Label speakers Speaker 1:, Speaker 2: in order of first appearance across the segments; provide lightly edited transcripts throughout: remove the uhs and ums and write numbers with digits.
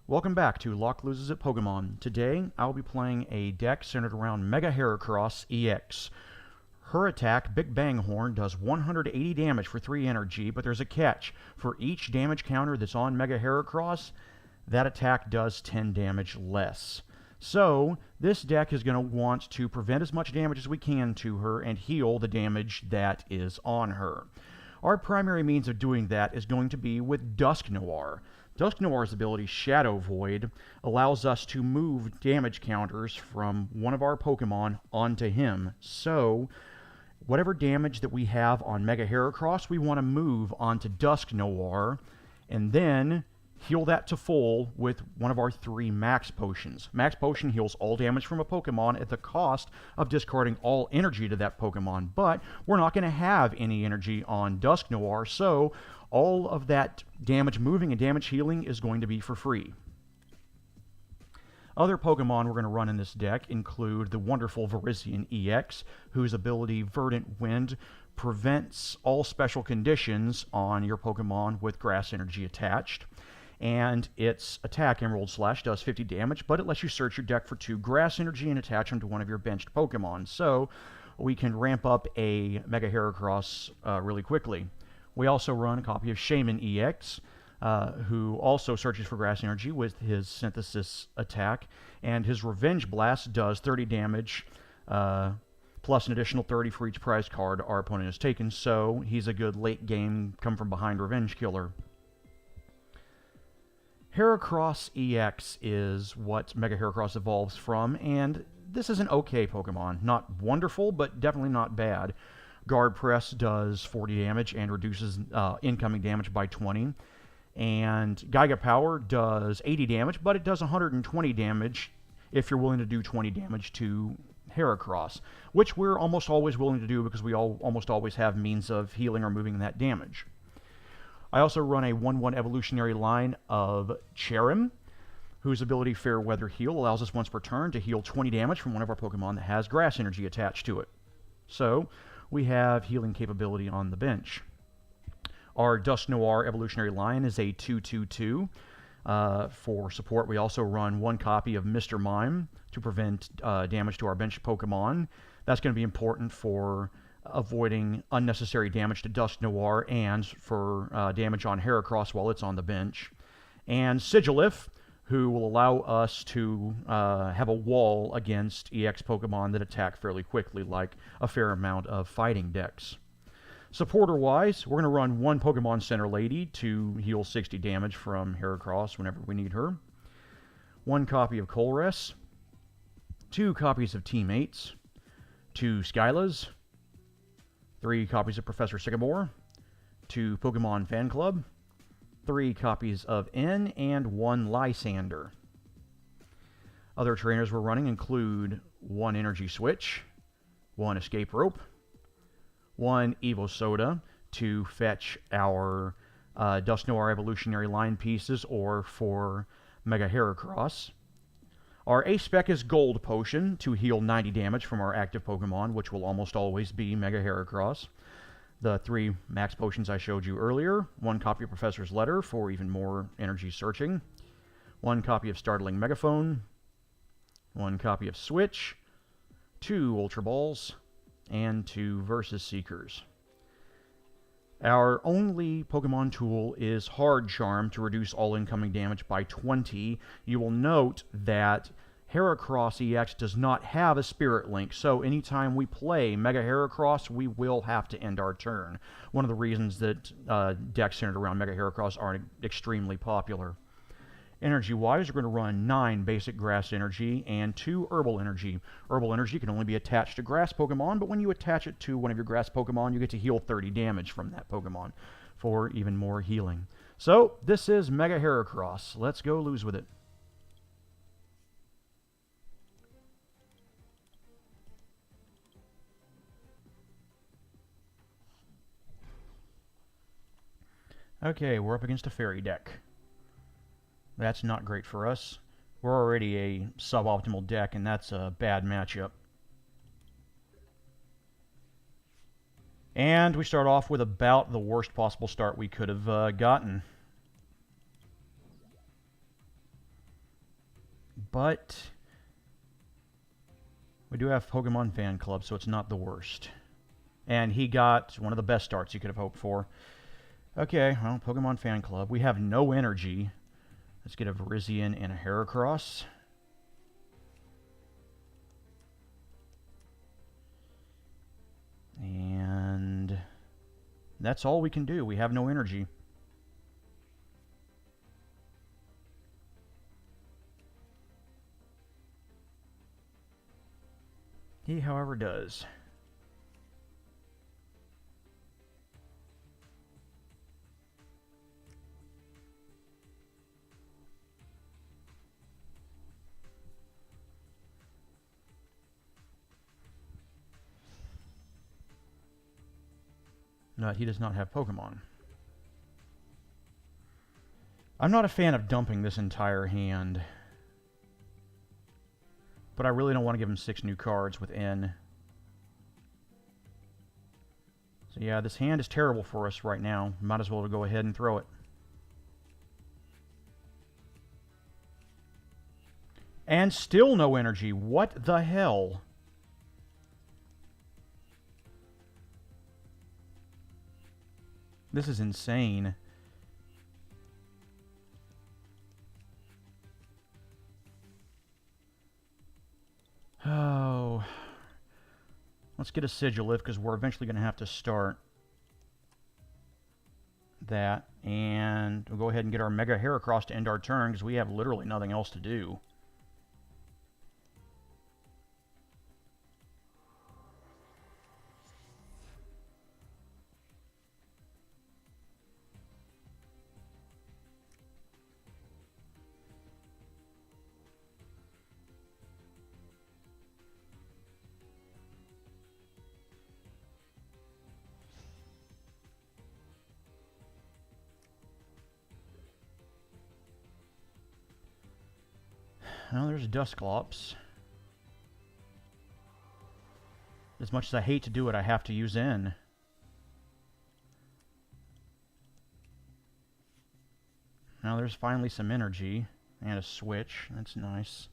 Speaker 1: Welcome back to Locke Loses at Pokémon. Today, I'll be playing a deck centered around Mega Heracross-EX. Her attack, Big Bang Horn, does 180 damage for 3 energy, but there's a catch. For each damage counter that's on Mega Heracross, that attack does 10 damage less. So, this deck is going to want to prevent as much damage as we can to her and heal the damage that is on her. Our primary means of doing that is going to be with Dusknoir. Dusknoir's ability, Shadow Void, allows us to move damage counters from one of our Pokemon onto him. So, whatever damage that we have on Mega Heracross, we want to move onto Dusknoir, and then heal that to full with one of our 3 Max Potions. Max Potion heals all damage from a Pokemon at the cost of discarding all energy to that Pokemon, but we're not going to have any energy on Dusknoir, so all of that damage moving and damage healing is going to be for free. Other Pokemon we're going to run in this deck include the wonderful Virizion-EX, whose ability Verdant Wind prevents all special conditions on your Pokemon with Grass Energy attached. And its attack, Emerald Slash, does 50 damage, but it lets you search your deck for 2 Grass Energy and attach them to one of your benched Pokemon. So we can ramp up a Mega Heracross really quickly. We also run a copy of Shaymin-EX, who also searches for Grass Energy with his Synthesis attack, and his Revenge Blast does 30 damage, plus an additional 30 for each prize card our opponent has taken, so he's a good late-game come-from-behind revenge killer. Heracross-EX is what Mega Heracross evolves from, and this is an okay Pokemon. Not wonderful, but definitely not bad. Guard Press does 40 damage and reduces incoming damage by 20. And Giga Power does 80 damage, but it does 120 damage if you're willing to do 20 damage to Heracross, which we're almost always willing to do because we almost always have means of healing or moving that damage. I also run a 1/1 evolutionary line of Cherrim, whose ability Fair Weather Heal allows us once per turn to heal 20 damage from one of our Pokemon that has Grass Energy attached to it. So, we have healing capability on the bench. Our Dusknoir evolutionary line is a 2/2/2. For support, we also run 1 copy of Mr. Mime to prevent damage to our bench Pokemon. That's going to be important for avoiding unnecessary damage to Dusknoir and for damage on Heracross while it's on the bench. And Sigilif, who will allow us to have a wall against EX Pokemon that attack fairly quickly, like a fair amount of fighting decks. Supporter-wise, we're going to run 1 Pokemon Center Lady to heal 60 damage from Heracross whenever we need her. 1 copy of Colress. 2 copies of Teammates. 2 Skylas. 3 copies of Professor Sycamore, 2 Pokemon Fan Club, 3 copies of N, and 1 Lysander. Other trainers we're running include 1 Energy Switch, 1 Escape Rope, 1 Evo Soda to fetch our Dusknoir evolutionary line pieces or for Mega Heracross. Our A-Spec is Gold Potion to heal 90 damage from our active Pokemon, which will almost always be Mega Heracross. The 3 Max Potions I showed you earlier. 1 copy of Professor's Letter for even more energy searching. 1 copy of Startling Megaphone. 1 copy of Switch. 2 Ultra Balls. And 2 Versus Seekers. Our only Pokemon tool is Hard Charm to reduce all incoming damage by 20. You will note that Heracross-EX does not have a Spirit Link, so anytime we play Mega Heracross, we will have to end our turn. One of the reasons that decks centered around Mega Heracross aren't extremely popular. Energy-wise, we're going to run 9 basic Grass Energy and 2 Herbal Energy. Herbal Energy can only be attached to Grass Pokemon, but when you attach it to one of your Grass Pokemon, you get to heal 30 damage from that Pokemon for even more healing. So, this is Mega Heracross. Let's go lose with it. Okay, we're up against a Fairy deck. That's not great for us. We're already a suboptimal deck, and that's a bad matchup. And we start off with about the worst possible start we could have gotten. But we do have Pokemon Fan Club, so it's not the worst. And he got one of the best starts you could have hoped for. Okay, well, Pokemon Fan Club. We have no energy. Let's get a Virizion and a Heracross. And that's all we can do. We have no energy. He, however, does. No, he does not have Pokemon. I'm not a fan of dumping this entire hand. But I really don't want to give him 6 new cards with N. So yeah, this hand is terrible for us right now. Might as well go ahead and throw it. And still no energy. What the hell? This is insane. Oh. Let's get a Sigilif, because we're eventually going to have to start that. And we'll go ahead and get our Mega Heracross to end our turn, because we have literally nothing else to do. Well, there's Dusclops. As much as I hate to do it, I have to use N. Now there's finally some energy and a switch. That's nice.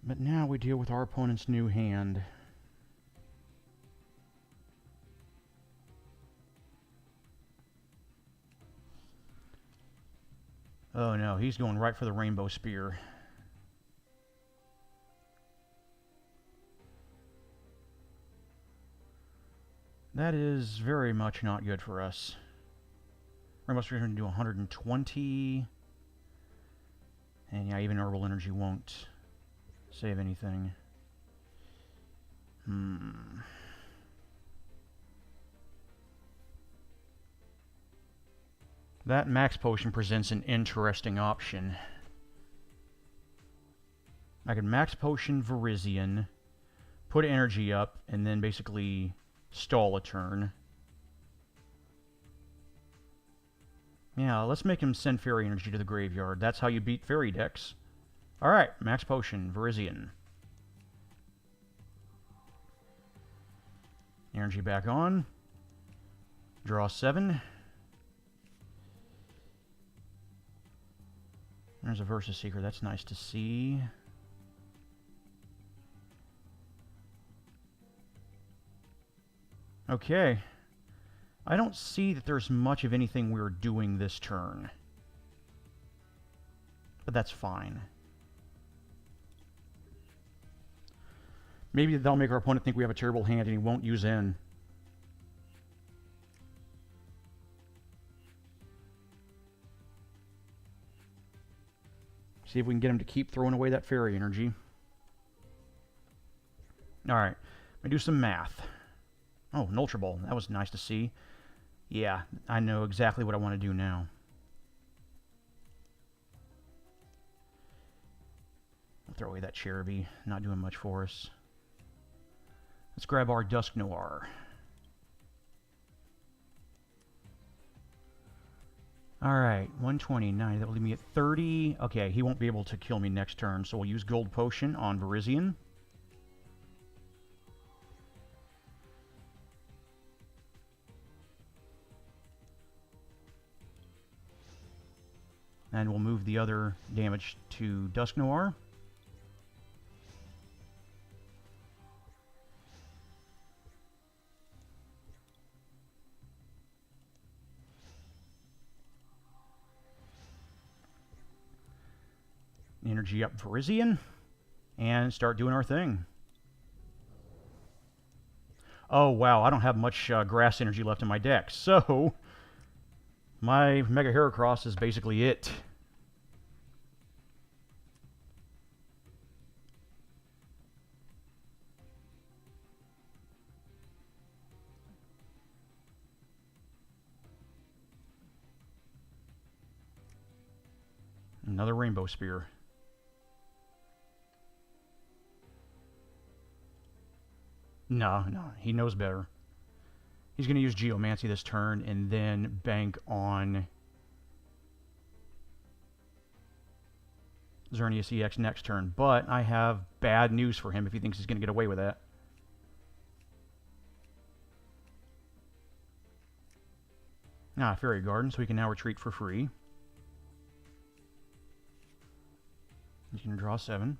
Speaker 1: But now we deal with our opponent's new hand. Oh no, he's going right for the Rainbow Spear. That is very much not good for us. Rainbow Spear is going to do 120. And yeah, even Herbal Energy won't save anything. That Max Potion presents an interesting option. I could Max Potion Virizion, put energy up, and then basically stall a turn. Yeah, let's make him send Fairy Energy to the graveyard. That's how you beat Fairy decks. Alright, Max Potion, Virizion. Energy back on. Draw 7. There's a Versus Seeker. That's nice to see. Okay. I don't see that there's much of anything we're doing this turn. But that's fine. Maybe that'll make our opponent think we have a terrible hand and he won't use N. See if we can get him to keep throwing away that Fairy Energy. Alright, I'm going to do some math. Oh, an Ultra Ball. That was nice to see. Yeah, I know exactly what I want to do now. I'll throw away that Cherubi. Not doing much for us. Let's grab our Dusknoir. Alright, 129. That will leave me at 30. Okay, he won't be able to kill me next turn, so we'll use Gold Potion on Virizion. And we'll move the other damage to Dusknoir. Energy up Virizion, and start doing our thing. Oh wow, I don't have much grass energy left in my deck, so my Mega Heracross is basically it. Another Rainbow Spear. No, he knows better. He's going to use Geomancy this turn and then bank on Xerneas-EX next turn. But I have bad news for him if he thinks he's going to get away with that. Fairy Garden, so he can now retreat for free. He's going to draw 7.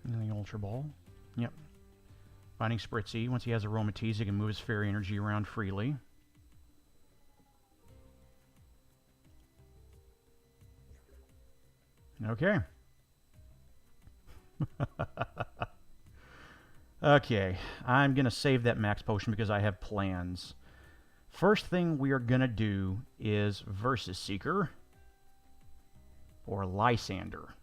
Speaker 1: And the Ultra Ball. Yep. Finding Spritzy. Once he has Aromatisse, he can move his fairy energy around freely. Okay. Okay, I'm going to save that max potion because I have plans. First thing we are going to do is Versus Seeker or Lysander.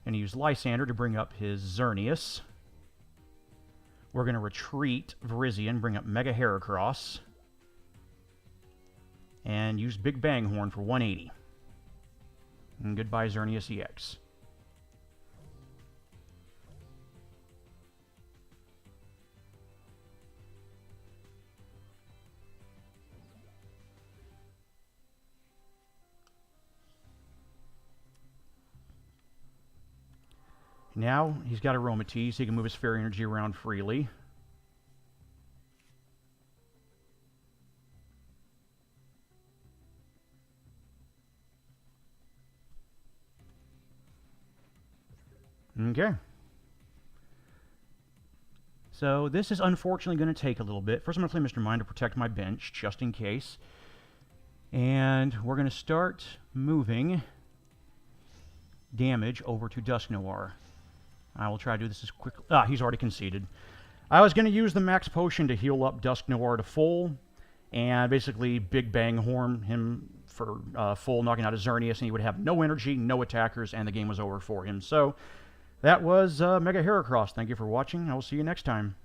Speaker 1: And use Lysander to bring up his Xerneas. We're going to retreat Virizion, bring up Mega Heracross, and use Big Bang Horn for 180. And goodbye, Xerneas-EX. Now he's got Aromatisse, he can move his fairy energy around freely. Okay. So this is unfortunately going to take a little bit. First I'm going to play Mr. Mime to protect my bench, just in case. And we're going to start moving damage over to Dusknoir. I will try to do this as quickly. He's already conceded. I was going to use the max potion to heal up Dusknoir to full, and basically Big Bang Horn him for full, knocking out his Xerneas, and he would have no energy, no attackers, and the game was over for him. So that was Mega Heracross. Thank you for watching. I will see you next time.